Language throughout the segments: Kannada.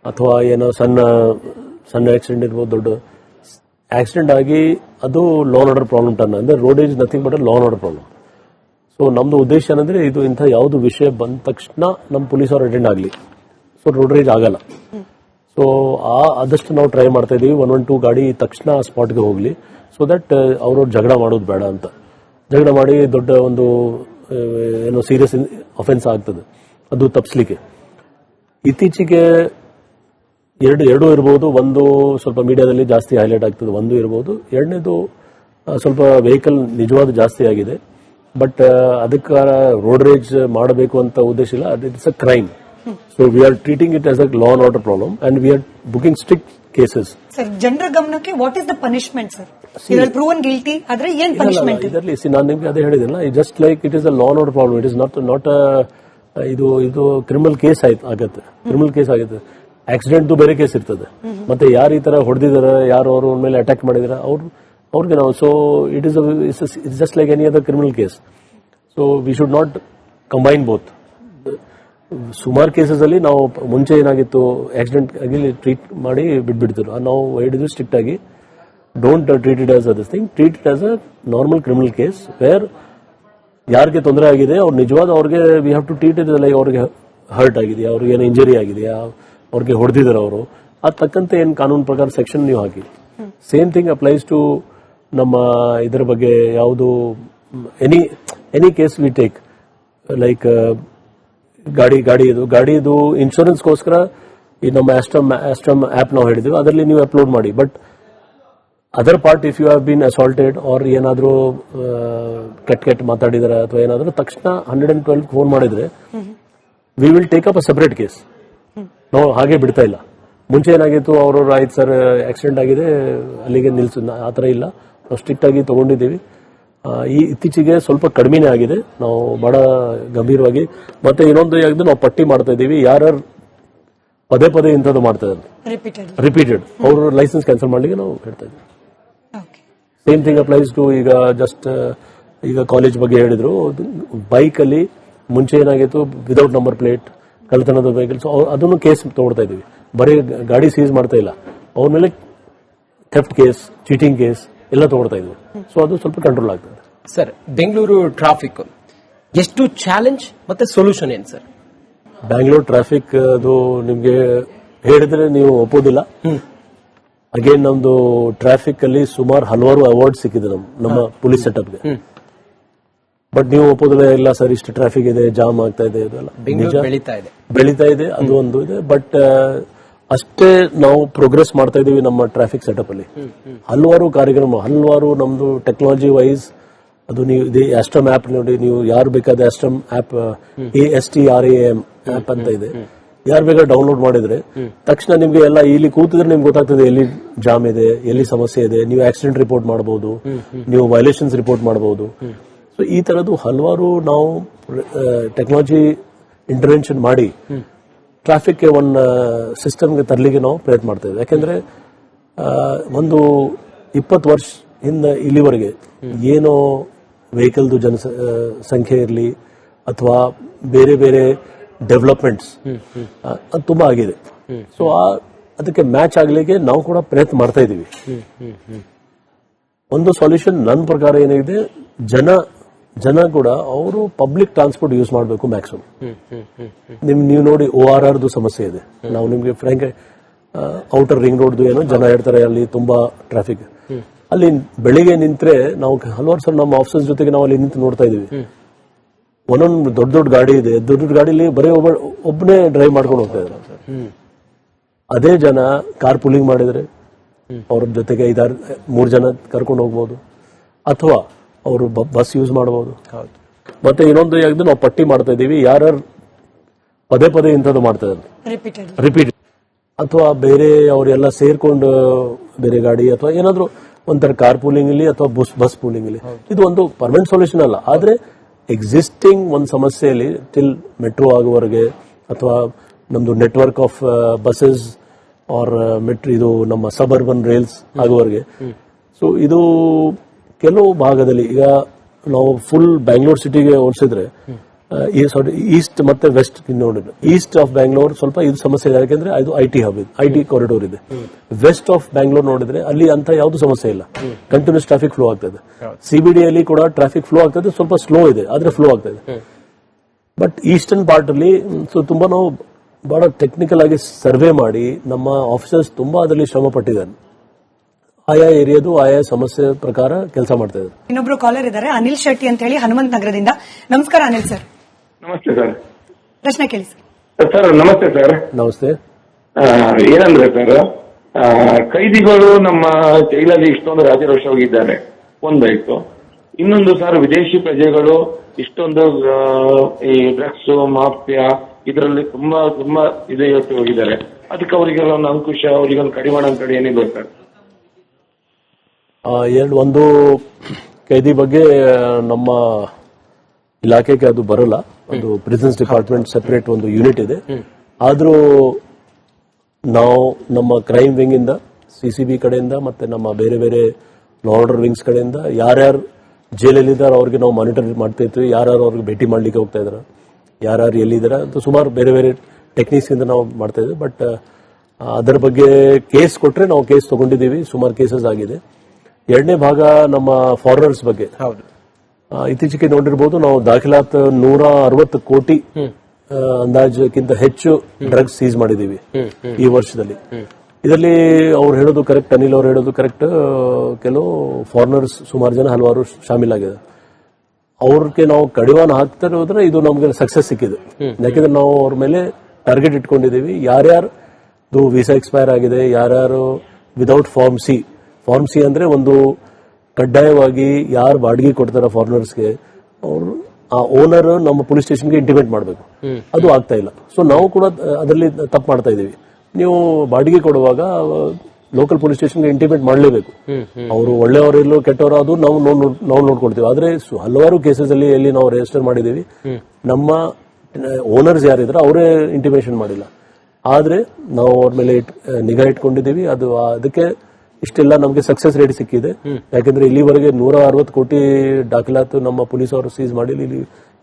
ಅಥವಾ ಏನೋ ಸಣ್ಣ ಆಕ್ಸಿಡೆಂಟ್ ಇರ್ಬೋದು, ದೊಡ್ಡ ಆಕ್ಸಿಡೆಂಟ್ ಆಗಿ ಅದು law and order problem turn ಅಂದ್ರೆ road is nothing but law and order problem. So ನಮ್ದು ಉದ್ದೇಶ ಏನಂದ್ರೆ ಇದು ಇಂಥ ಯಾವ್ದು ವಿಷಯ ಬಂದ ತಕ್ಷಣ ನಮ್ಮ ಪೊಲೀಸ್ ಅವ್ರು ಅಟೆಂಡ್ ಆಗಲಿ, ಸೊ ರೋಡ್ ರೇಜ್ ಆಗಲ್ಲ. ಸೊ ಆದಷ್ಟು ನಾವು ಟ್ರೈ ಮಾಡ್ತಾ ಇದೀವಿ 112 ಗಾಡಿ ತಕ್ಷಣ ಸ್ಪಾಟ್ಗೆ ಹೋಗ್ಲಿ, ಸೊ ದಟ್ ಅವ್ರವ್ರು ಜಗಳ ಮಾಡೋದು ಬೇಡ ಅಂತ. ಜಗಳ ಮಾಡಿ ದೊಡ್ಡ ಒಂದು ಏನೋ ಸೀರಿಯಸ್ ಅಫೆನ್ಸ್ ಆಗ್ತದೆ, ಅದು ತಪ್ಪಿಸ್ಲಿಕ್ಕೆ ಇತ್ತೀಚೆಗೆ ಎರಡು ಇರ್ಬೋದು. ಒಂದು ಸ್ವಲ್ಪ ಮೀಡಿಯಾದಲ್ಲಿ ಜಾಸ್ತಿ ಹೈಲೈಟ್ ಆಗ್ತದೆ, ಒಂದು ಇರ್ಬೋದು. ಎರಡನೇದು ಸ್ವಲ್ಪ ವೆಹಿಕಲ್ ನಿಜವಾದ ಜಾಸ್ತಿ ಆಗಿದೆ, ಬಟ್ ಅದಕ್ಕೆ ರೋಡ್ ರೇಜ್ ಮಾಡಬೇಕು ಅಂತ ಉದ್ದೇಶ ಇಲ್ಲ. It's a crime. So we are treating it as a law and order problem and we are booking strict cases. Sir, ಜನರ ಗಮನಕ್ಕೆ what is the punishment sir? ಇದರಲ್ಲಿ ಪ್ರೂವನ್ ಗಿಲ್ಟಿ ಆದ್ರೆ ಏನ್ ಪನಿಷ್ಮೆಂಟ್? ಇದರಲ್ಲಿ ನಾನು ನಿಮ್ಗೆ ಅದೇ ಹೇಳಿದಿಲ್ಲ, just like it is a law and order problem. It is not ಇದು ಕ್ರಿಮಿನಲ್ ಕೇಸ್ ಆಗತ್ತೆ. ಕ್ರಿಮಿನಲ್ ಕೇಸ್ ಆಗುತ್ತೆ. ಆಕ್ಸಿಡೆಂಟ್ ಬೇರೆ ಕೇಸ್ ಇರ್ತದೆ. ಮತ್ತೆ ಯಾರು ಈ ತರ ಹೊಡೆದಿದ್ದಾರೆ, ಯಾರು ಅವ್ರ ಮೇಲೆ ಅಟ್ಯಾಕ್ ಮಾಡಿದಾರೆ ಅವ್ರಿಗೆ ನಾವು, so it is just like any other criminal case. So we should not combine both. ಸುಮಾರು ಕೇಸಸ್ ಅಲ್ಲಿ ನಾವು ಮುಂಚೆ ಏನಾಗಿತ್ತು, ಆಕ್ಸಿಡೆಂಟ್ ಆಗಿ ಟ್ರೀಟ್ ಮಾಡಿ ಬಿಟ್ಬಿಡ್ತಿದ್ರು. ನಾವು ಹೇಳಿದ್ವಿ ಸ್ಟ್ರಿಕ್ಟ್ ಆಗಿ, don't treat it as this thing, treat it as a normal criminal case where ಯಾರಿಗೆ ತೊಂದರೆ ಆಗಿದೆ ಅವ್ರು ನಿಜವಾದ ಅವ್ರಿಗೆ we have to treat it like ಅವ್ರಿಗೆ ಹರ್ಟ್ ಆಗಿದೆಯಾ, ಅವ್ರಿಗೆ ಏನು ಇಂಜರಿ ಆಗಿದೆಯಾ, ಅವ್ರಿಗೆ ಹೊಡೆದಿದ್ದಾರೆ ಅವರು, ಅದ್ ತಕ್ಕಂತೆ ಏನ್ ಕಾನೂನು ಪ್ರಕಾರ ಸೆಕ್ಷನ್ ನೀವು ಹಾಕಿ. ಸೇಮ್ ಥಿಂಗ್ ಅಪ್ಲೈಸ್ ಟು ನಮ್ಮ ಇದರ ಬಗ್ಗೆ ಯಾವುದು any case we take, like ಗಾಡಿದು ಇನ್ಶೂರೆನ್ಸ್ಗೋಸ್ಕರ ಈ ನಮ್ಮ ಆಸ್ಟ್ರಮ್ ಆಪ್ ನಾವು ಹೇಳಿದ್ವಿ, ಅದರಲ್ಲಿ ನೀವು ಅಪ್ಲೋಡ್ ಮಾಡಿ. But other part if you have been assaulted or ಏನಾದರೂ ಕೆಟ್ಟ ಮಾತಾಡಿದಾರೆ ಅಥವಾ ಏನಾದರೂ, ತಕ್ಷಣ 112 ಫೋನ್ ಮಾಡಿದ್ರೆ we will take up a separate case. ನಾವು ಹಾಗೆ ಬಿಡ್ತಾ ಇಲ್ಲ. ಮುಂಚೆ ಏನಾಗಿತ್ತು, ಅವರು ಆಯ್ತು ಸರ್ ಆಕ್ಸಿಡೆಂಟ್ ಆಗಿದೆ ಅಲ್ಲಿಗೆ ನಿಲ್ಸು, ಆತರ ಇಲ್ಲ. ನಾವು ಸ್ಟ್ರಿಕ್ಟ್ ಆಗಿ ತಗೊಂಡಿದ್ದೀವಿ. ಈ ಇತ್ತೀಚೆಗೆ ಸ್ವಲ್ಪ ಕಡಿಮೆನೇ ಆಗಿದೆ, ನಾವು ಬಹಳ ಗಂಭೀರವಾಗಿ. ಮತ್ತೆ ಇನ್ನೊಂದು ಯಾವ್ದು ನಾವು ಪಟ್ಟಿ ಮಾಡ್ತಾ ಇದ್ದೀವಿ, ಯಾರು ಪದೇ ಇಂಥದ್ದು ಮಾಡ್ತಾ ಇದ್ದಾರೆ ರಿಪೀಟೆಡ್, ಅವರು ಲೈಸೆನ್ಸ್ ಕ್ಯಾನ್ಸಲ್ ಮಾಡ್ಲಿಕ್ಕೆ ನಾವು ಹೇಳ್ತಾ ಇದ್ದೀವಿ. ಸೇಮ್ ಥಿಂಗ್ ಅಪ್ಲೈಸ್ ಟು ಈಗ ಕಾಲೇಜ್ ಬಗ್ಗೆ ಹೇಳಿದ್ರು, ಬೈಕ್ ಅಲ್ಲಿ ಮುಂಚೆ ಏನಾಗಿತ್ತು ವಿದೌಟ್ ನಂಬರ್ ಪ್ಲೇಟ್ ಕಳ್ಳತನದ ವೆಹಿಕಲ್ಸ್, ಅದನ್ನು ಕೇಸ್ ತಗೊಳ್ತಾ ಇದೀವಿ. ಬರೀ ಗಾಡಿ ಸೀಸ್ ಮಾಡ್ತಾ ಇಲ್ಲ, ಅವ್ರ ಮೇಲೆ ಥೆಫ್ಟ್ ಕೇಸ್, ಚೀಟಿಂಗ್ ಕೇಸ್ ಎಲ್ಲ ತಗೊಳ್ತಾ ಇದ್ವಿ. ಸೊ ಅದು ಸ್ವಲ್ಪ ಕಂಟ್ರೋಲ್ ಆಗ್ತದೆ. ಸರ್, ಬೆಂಗಳೂರು ಟ್ರಾಫಿಕ್ ಎಷ್ಟು ಚಾಲೆಂಜ್ ಮತ್ತೆ ಸೊಲ್ಯೂಷನ್ ಏನ್ ಸರ್? ಬ್ಯಾಂಗ್ಳೂರ್ ಟ್ರಾಫಿಕ್ ಅದು ನಿಮ್ಗೆ ಹೇಳಿದ್ರೆ ನೀವು ಒಪ್ಪೋದಿಲ್ಲ. ಅಗೇನ್ ನಮ್ದು ಟ್ರಾಫಿಕ್ ಅಲ್ಲಿ ಸುಮಾರು ಹಲವಾರು ಅವಾರ್ಡ್ ಸಿಕ್ಕಿದೆ ನಮ್ಮ ಪೊಲೀಸ್ ಸೆಟಪ್ಗೆ. ಬಟ್ ನೀವು ಒಪ್ಪೋದಿಲ್ಲ, ಇಲ್ಲ ಸರ್ ಇಷ್ಟು ಟ್ರಾಫಿಕ್ ಇದೆ, ಜಾಮ್ ಆಗ್ತಾ ಇದೆ, ಇದೆಲ್ಲ ಬೆಳೀತಾ ಇದೆ, ಅದು ಒಂದು ಇದೆ. ಬಟ್ ಅಷ್ಟೇ ನಾವು ಪ್ರೋಗ್ರೆಸ್ ಮಾಡ್ತಾ ಇದೀವಿ ನಮ್ಮ ಟ್ರಾಫಿಕ್ ಸೆಟಪ್ ಅಲ್ಲಿ. ಹಲವಾರು ಕಾರ್ಯಕ್ರಮ, ಹಲವಾರು ನಮ್ದು ಟೆಕ್ನಾಲಜಿ ವೈಸ್, ಅದು ನೀವು ಇದೆ ಆಸ್ಟ್ರಮ್ ಆಪ್ ನೋಡಿ, ನೀವು ಯಾರು ಬೇಕಾದ ಆಸ್ಟ್ರಮ್ ಆಪ್ ASTRAM ಆಪ್ ಅಂತ ಇದೆ, ಯಾರು ಬೇಕಾದ್ರೆ ಡೌನ್ಲೋಡ್ ಮಾಡಿದ್ರೆ ತಕ್ಷಣ ನಿಮ್ಗೆ ಎಲ್ಲ ಇಲ್ಲಿ ಕೂತಿದ್ರೆ ನಿಮ್ಗೆ ಗೊತ್ತಾಗ್ತದೆ ಎಲ್ಲಿ ಜಾಮ್ ಇದೆ, ಎಲ್ಲಿ ಸಮಸ್ಯೆ ಇದೆ. ನೀವು ಆಕ್ಸಿಡೆಂಟ್ ರಿಪೋರ್ಟ್ ಮಾಡಬಹುದು, ನೀವು ವೈಲೇಷನ್ಸ್ ರಿಪೋರ್ಟ್ ಮಾಡಬಹುದು. ಸೊ ಈ ತರದ್ದು ಹಲವಾರು ನಾವು ಟೆಕ್ನಾಲಜಿ ಇಂಟರ್ವೆನ್ಷನ್ ಮಾಡಿ ಟ್ರಾಫಿಕ್ ಒಂದು ಸಿಸ್ಟಮ್ಗೆ ತರಲಿಕ್ಕೆ ನಾವು ಪ್ರಯತ್ನ ಮಾಡ್ತಾ ಇದ್ದೀವಿ. ಯಾಕೆಂದ್ರೆ ಒಂದು 20 ವರ್ಷ ಹಿಂದೆ ಇಲ್ಲಿವರೆಗೆ ಏನೋ ವೆಹಿಕಲ್ದು ಸಂಖ್ಯೆ ಇರಲಿ ಅಥವಾ ಬೇರೆ ಬೇರೆ ಡೆವಲಪ್ಮೆಂಟ್ಸ್ ಅದು ತುಂಬಾ ಆಗಿದೆ. ಸೊ ಅದಕ್ಕೆ ಮ್ಯಾಚ್ ಆಗ್ಲಿಕ್ಕೆ ನಾವು ಕೂಡ ಪ್ರಯತ್ನ ಮಾಡ್ತಾ ಇದ್ದೀವಿ. ಒಂದು ಸೊಲ್ಯೂಷನ್ ನನ್ನ ಪ್ರಕಾರ ಏನಿದೆ, ಜನ ಕೂಡ ಅವರು ಪಬ್ಲಿಕ್ ಟ್ರಾನ್ಸ್ಪೋರ್ಟ್ ಯೂಸ್ ಮಾಡಬೇಕು ಮ್ಯಾಕ್ಸಿಮಮ್. ನೀವು ನೋಡಿ ORR ಸಮಸ್ಯೆ ಇದೆ. ನಾವು ನಿಮ್ಗೆ ಫ್ರಾಂಕ್ ಔಟರ್ ರಿಂಗ್ ರೋಡ್ದು ಏನೋ ಜನ ಹೇಳ್ತಾರೆ ಅಲ್ಲಿ ತುಂಬಾ ಟ್ರಾಫಿಕ್. ಅಲ್ಲಿ ಬೆಳಿಗ್ಗೆ ನಿಂತ್ರೆ ನಾವು ಹಲವಾರು ಸಲ ನಮ್ಮ ಆಫೀಸರ್ಸ್ ಜೊತೆಗೆ ನಾವು ಅಲ್ಲಿ ನಿಂತು ನೋಡ್ತಾ ಇದೀವಿ. ಒಂದೊಂದು ದೊಡ್ಡ ಗಾಡಿ ಇದೆ, ದೊಡ್ಡ ಗಾಡಿಲಿ ಬರೀ ಒಬ್ಬನೇ ಡ್ರೈವ್ ಮಾಡ್ಕೊಂಡು ಹೋಗ್ತಾ ಇದ್ದಾರೆ. ಅದೇ ಜನ ಕಾರ್ ಪುಲಿಂಗ್ ಮಾಡಿದ್ರೆ ಅವ್ರ ಜೊತೆಗೆ 3 ಜನ ಕರ್ಕೊಂಡು ಹೋಗ್ಬೋದು, ಅಥವಾ ಅವರು ಬಸ್ ಯೂಸ್ ಮಾಡಬಹುದು. ಮತ್ತೆ ಇನ್ನೊಂದು ಯಾವ್ದು ನಾವು ಪಟ್ಟಿ ಮಾಡ್ತಾ ಇದೀವಿ, ಯಾರು ಪದೇ ಇಂಥದ್ದು ಮಾಡ್ತಾ ಇದ್ದಾರೆ ರಿಪೀಟ್, ಅಥವಾ ಬೇರೆ ಅವರೆಲ್ಲ ಸೇರ್ಕೊಂಡು ಬೇರೆ ಗಾಡಿ ಅಥವಾ ಏನಾದ್ರು ಒಂಥರ ಕಾರ್ ಪೂಲಿಂಗ್ ಇಲ್ಲಿ ಅಥವಾ ಬಸ್ ಪೂಲಿಂಗ್ ಇಲ್ಲಿ, ಇದು ಒಂದು ಪರ್ಮನೆಂಟ್ ಸೊಲ್ಯೂಷನ್ ಅಲ್ಲ. ಆದ್ರೆ ಎಕ್ಸಿಸ್ಟಿಂಗ್ ಒಂದು ಸಮಸ್ಯೆಯಲ್ಲಿ ಟಿಲ್ ಮೆಟ್ರೋ ಆಗುವವರೆಗೆ ಅಥವಾ ನಮ್ದು ನೆಟ್ವರ್ಕ್ ಆಫ್ ಬಸ್ಸಸ್ ಆರ್ ಇದು ನಮ್ಮ ಸಬ್ ಅರ್ಬನ್ ರೈಲ್ಸ್ ಆಗುವವರೆಗೆ. ಸೊ ಇದು ಕೆಲವು ಭಾಗದಲ್ಲಿ ಈಗ ನಾವು ಫುಲ್ ಬ್ಯಾಂಗ್ಳೂರ್ ಸಿಟಿಗೆ ಹೋಲಿಸಿದ್ರೆ ಈಸ್ಟ್ ಮತ್ತೆ ವೆಸ್ಟ್ ನೋಡಿದ್ರೆ ಈಸ್ಟ್ ಆಫ್ ಬ್ಯಾಂಗ್ಳೂರ್ ಸ್ವಲ್ಪ ಇದು ಸಮಸ್ಯೆ ಇದೆ, ಯಾಕೆಂದ್ರೆ ಅದು ಐಟಿ ಹಬ್ ಇದೆ, ಐಟಿ ಕಾರಿಡೋರ್ ಇದೆ. ವೆಸ್ಟ್ ಆಫ್ ಬ್ಯಾಂಗ್ಳೂರ್ ನೋಡಿದ್ರೆ ಅಲ್ಲಿ ಅಂತ ಯಾವ್ದು ಸಮಸ್ಯೆ ಇಲ್ಲ, ಕಂಟಿನ್ಯೂಸ್ ಟ್ರಾಫಿಕ್ ಫ್ಲೋ ಆಗ್ತದೆ. ಸಿಬಿಡಿ ಅಲ್ಲಿ ಕೂಡ ಟ್ರಾಫಿಕ್ ಫ್ಲೋ ಆಗ್ತದೆ, ಸ್ವಲ್ಪ ಸ್ಲೋ ಇದೆ ಆದ್ರೆ ಫ್ಲೋ ಆಗ್ತದೆ. ಬಟ್ ಈಸ್ಟರ್ನ್ ಪಾರ್ಟ್ ಅಲ್ಲಿ ತುಂಬಾ ನಾವು ಬಹಳ ಟೆಕ್ನಿಕಲ್ ಆಗಿ ಸರ್ವೆ ಮಾಡಿ ನಮ್ಮ ಆಫೀಸರ್ಸ್ ತುಂಬಾ ಅದರಲ್ಲಿ ಶ್ರಮ ಪಟ್ಟಿದ್ದಾರೆ. ಆಯಾ ಏರಿಯಾದು ಆಯಾ ಸಮಸ್ಯೆ ಪ್ರಕಾರ ಕೆಲಸ ಮಾಡ್ತಾ ಇದ್ದಾರೆ. ಇನ್ನೊಬ್ರು ಕಾಲರ್ ಇದ್ದಾರೆ, ಅನಿಲ್ ಶೆಟ್ಟಿ ಅಂತ ಹೇಳಿ ಹನುಮಂತ ನಗರದಿಂದ. ನಮಸ್ಕಾರ ಅನಿಲ್ ಸರ್. ನಮಸ್ತೆ ಸರ್. ಪ್ರಶ್ನೆ ಕೇಳಿ ಸರ್. ನಮಸ್ತೆ ಸರ್. ನಮಸ್ತೆ. ಏನಂದ್ರೆ ಸರ್, ಕೈದಿಗಳು ನಮ್ಮ ಜೈಲಲ್ಲಿ ಇಷ್ಟೊಂದು ರಾಜರೋಷವಾಗಿದ್ದಾರೆ, ಒಂದಾಯ್ತು. ಇನ್ನೊಂದು ಸರ್, ವಿದೇಶಿ ಪ್ರಜೆಗಳು ಇಷ್ಟೊಂದು ಈ ಡ್ರಗ್ಸ್ ಮಾಫಿಯಾ ಇದರಲ್ಲಿ ತುಂಬಾ ತುಂಬಾ ಇವತ್ತು ಹೋಗಿದ್ದಾರೆ. ಅದಕ್ಕೆ ಅವರಿಗೆಲ್ಲ ಒಂದು ಅಂಕುಶ, ಅವರಿಗೊಂದು ಕಡಿವಾಣ ಅಂತ ಏನಿಲ್ಲ ಸರ್? ಒಂದು ಕೈದಿ ಬಗ್ಗೆ ನಮ್ಮ ಇಲಾಖೆಗೆ ಅದು ಬರಲ್ಲ, ಅದು ಪ್ರಿಸನ್ಸ್ ಡಿಪಾರ್ಟ್ಮೆಂಟ್ ಸೆಪರೇಟ್ ಒಂದು ಯೂನಿಟ್ ಇದೆ. ಆದ್ರೂ ನಾವು ನಮ್ಮ ಕ್ರೈಮ್ ವಿಂಗ್ ಇಂದ, ಸಿಸಿಬಿ ಕಡೆಯಿಂದ ಮತ್ತೆ ನಮ್ಮ ಬೇರೆ ಬೇರೆ ಲಾ ಆರ್ಡರ್ ವಿಂಗ್ಸ್ ಕಡೆಯಿಂದ ಯಾರ್ಯಾರು ಜೈಲಲ್ಲಿದ್ದಾರೆ ಅವ್ರಿಗೆ ನಾವು ಮಾನಿಟರ್ ಮಾಡ್ತಾ ಇರ್ತೀವಿ. ಯಾರ್ಯಾರು ಅವ್ರಿಗೆ ಭೇಟಿ ಮಾಡ್ಲಿಕ್ಕೆ ಹೋಗ್ತಾ ಇದಾರೆ, ಯಾರ್ಯಾರು ಎಲ್ಲಿದ್ದಾರೆ ಅಂತ ಸುಮಾರು ಬೇರೆ ಬೇರೆ ಟೆಕ್ನಿಕ್ಸ್ ಇಂದ ನಾವು ಮಾಡ್ತಾ ಇದ್ದೀವಿ. ಬಟ್ ಅದರ ಬಗ್ಗೆ ಕೇಸ್ ಕೊಟ್ರೆ ನಾವು ಕೇಸ್ ತಗೊಂಡಿದ್ದೀವಿ, ಸುಮಾರು ಕೇಸಸ್ ಆಗಿದೆ. ಎರಡನೇ ಭಾಗ ನಮ್ಮ ಫಾರಿನರ್ಸ್ ಬಗ್ಗೆ. ಹೌದು, ಇತ್ತೀಚೆಗೆ ನೋಡಿರ್ಬೋದು, ನಾವು ದಾಖಲಾತ್ 160 ಕೋಟಿ ಅಂದಾಜಕ್ಕಿಂತ ಹೆಚ್ಚು ಡ್ರಗ್ಸ್ ಸೀಸ್ ಮಾಡಿದೀವಿ ಈ ವರ್ಷದಲ್ಲಿ. ಇದರಲ್ಲಿ ಅವ್ರು ಹೇಳೋದು ಕರೆಕ್ಟ್, ಅನಿಲ್ ಅವ್ರು ಹೇಳೋದು ಕರೆಕ್ಟ್, ಕೆಲವು ಫಾರಿನರ್ಸ್ ಸುಮಾರು ಜನ ಹಲವಾರು ಶಾಮೀಲಾಗಿದೆ. ಅವ್ರಿಗೆ ನಾವು ಕಡಿವಾಣ ಹಾಕ್ತಾ ಹೋದ್ರೆ ಇದು ನಮ್ಗೆ ಸಕ್ಸಸ್ ಸಿಕ್ಕಿದೆ. ಯಾಕಂದ್ರೆ ನಾವು ಅವ್ರ ಮೇಲೆ ಟಾರ್ಗೆಟ್ ಇಟ್ಕೊಂಡಿದೀವಿ. ಯಾರ್ಯಾರು ವೀಸಾ ಎಕ್ಸ್ಪೈರ್ ಆಗಿದೆ, ಯಾರ್ಯಾರು ವಿದೌಟ್ ಫಾರ್ಮ್ ಸಿ ಅಂದ್ರೆ ಒಂದು ಕಡ್ಡಾಯವಾಗಿ ಯಾರು ಬಾಡಿಗೆ ಕೊಡ್ತಾರ ಫಾರಿನರ್ಸ್ಗೆ, ಅವರು ಆ ಓನರ್ ನಮ್ಮ ಪೊಲೀಸ್ ಸ್ಟೇಷನ್ಗೆ ಇಂಟಿಮೇಟ್ ಮಾಡಬೇಕು. ಅದು ಆಗ್ತಾ ಇಲ್ಲ. ಸೊ ನಾವು ಕೂಡ ಅದರಲ್ಲಿ ತಪ್ಪು ಮಾಡ್ತಾ ಇದೀವಿ. ನೀವು ಬಾಡಿಗೆ ಕೊಡುವಾಗ ಲೋಕಲ್ ಪೊಲೀಸ್ ಸ್ಟೇಷನ್ಗೆ ಇಂಟಿಮೇಟ್ ಮಾಡಲೇಬೇಕು. ಅವರು ಒಳ್ಳೆಯವರು ಇಲ್ಲೋ ಕೆಟ್ಟವರು ಅದು ನಾವು ನೋಡ್ಕೊಳ್ತೀವಿ. ಆದ್ರೆ ಹಲವಾರು ಕೇಸಸ್ ಅಲ್ಲಿ ಎಲ್ಲಿ ನಾವು ರಿಜಿಸ್ಟರ್ ಮಾಡಿದೀವಿ, ನಮ್ಮ ಓನರ್ಸ್ ಯಾರಿದ್ರೆ ಅವರೇ ಇಂಟಿಮೇಷನ್ ಮಾಡಿಲ್ಲ. ಆದ್ರೆ ನಾವು ಅವ್ರ ಮೇಲೆ ನಿಗಾ ಇಟ್ಕೊಂಡಿದ್ದೀವಿ. ಅದಕ್ಕೆ ಇಷ್ಟೆಲ್ಲ ನಮಗೆ ಸಕ್ಸಸ್ ರೇಟ್ ಸಿಕ್ಕಿದೆ. ಯಾಕಂದ್ರೆ ಇಲ್ಲಿವರೆಗೆ 160 ಕೋಟಿ ದಾಖಲಾತು ನಮ್ಮ ಪೊಲೀಸ್ ಅವರು ಸೀಸ್ ಮಾಡಿ,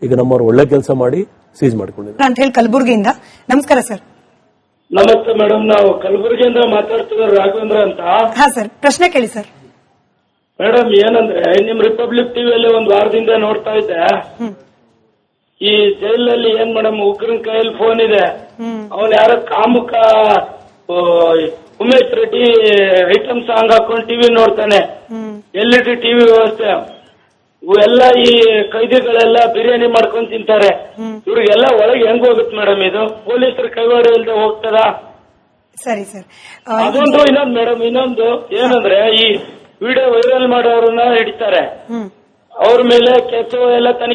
ಈಗ ನಮ್ಮವ್ರು ಒಳ್ಳೆ ಕೆಲಸ ಮಾಡಿ ಸೀಸ್ ಮಾಡಿಕೊಂಡಿದ್ದಾರೆ ಅಂತ ಹೇಳಿ ಕಲಬುರಗಿಯಿಂದ. ನಮಸ್ಕಾರ ಸರ್. ನಮಸ್ತೆ ಮೇಡಮ್, ನಾವು ಕಲಬುರಗಿಯಿಂದ ಮಾತಾಡ್ತಿದ್ದಾರೆ, ರಾಘವೇಂದ್ರ ಅಂತ. ಹಾ ಸರ್, ಪ್ರಶ್ನೆ ಕೇಳಿ ಸರ್. ಮೇಡಮ್, ಏನಂದ್ರೆ ನಿಮ್ ರಿಪಬ್ಲಿಕ್ ಟಿವಿಯಲ್ಲಿ ಒಂದು ವಾರದಿಂದ ನೋಡ್ತಾ ಇದ್ದೆ, ಈ ಜೈಲಲ್ಲಿ ಏನ್ ಮೇಡಮ್, ಉಗ್ರನ ಕೈಯಲ್ಲಿ ಫೋನ್ ಇದೆ, ಅವನ್ ಯಾರ ಕಾಮುಕ ಉಮೇಶ್ ರೆಡ್ಡಿ ಐಟಮ್ ಸಾಂಗ್ ಹಾಕೊಂಡು ಟಿವಿ ನೋಡ್ತಾನೆ, LED ಟಿವಿ ವ್ಯವಸ್ಥೆ, ಇವೆಲ್ಲ ಈ ಕೈದಿಗಳೆಲ್ಲ ಬಿರಿಯಾನಿ ಮಾಡ್ಕೊಂಡು ತಿಂತಾರೆ. ಇವ್ರಿಗೆಲ್ಲ ಒಳಗೆ ಹೆಂಗ್ ಹೋಗುತ್ತೆ ಮೇಡಮ್? ಇದು ಪೊಲೀಸರ ಕೈವಾಡ ಇಲ್ಲದೆ ಹೋಗ್ತದ? ಸರಿ ಸರ್. ಅದೊಂದು. ಇನ್ನೊಂದು ಏನಂದ್ರೆ, ಈ ವಿಡಿಯೋ ವೈರಲ್ ಮಾಡೋರನ್ನ ಹಿಡಿತಾರೆ, ಅವ್ರ ಮೇಲೆ ಕೇಸು ಎಲ್ಲ ತನಿಖೆ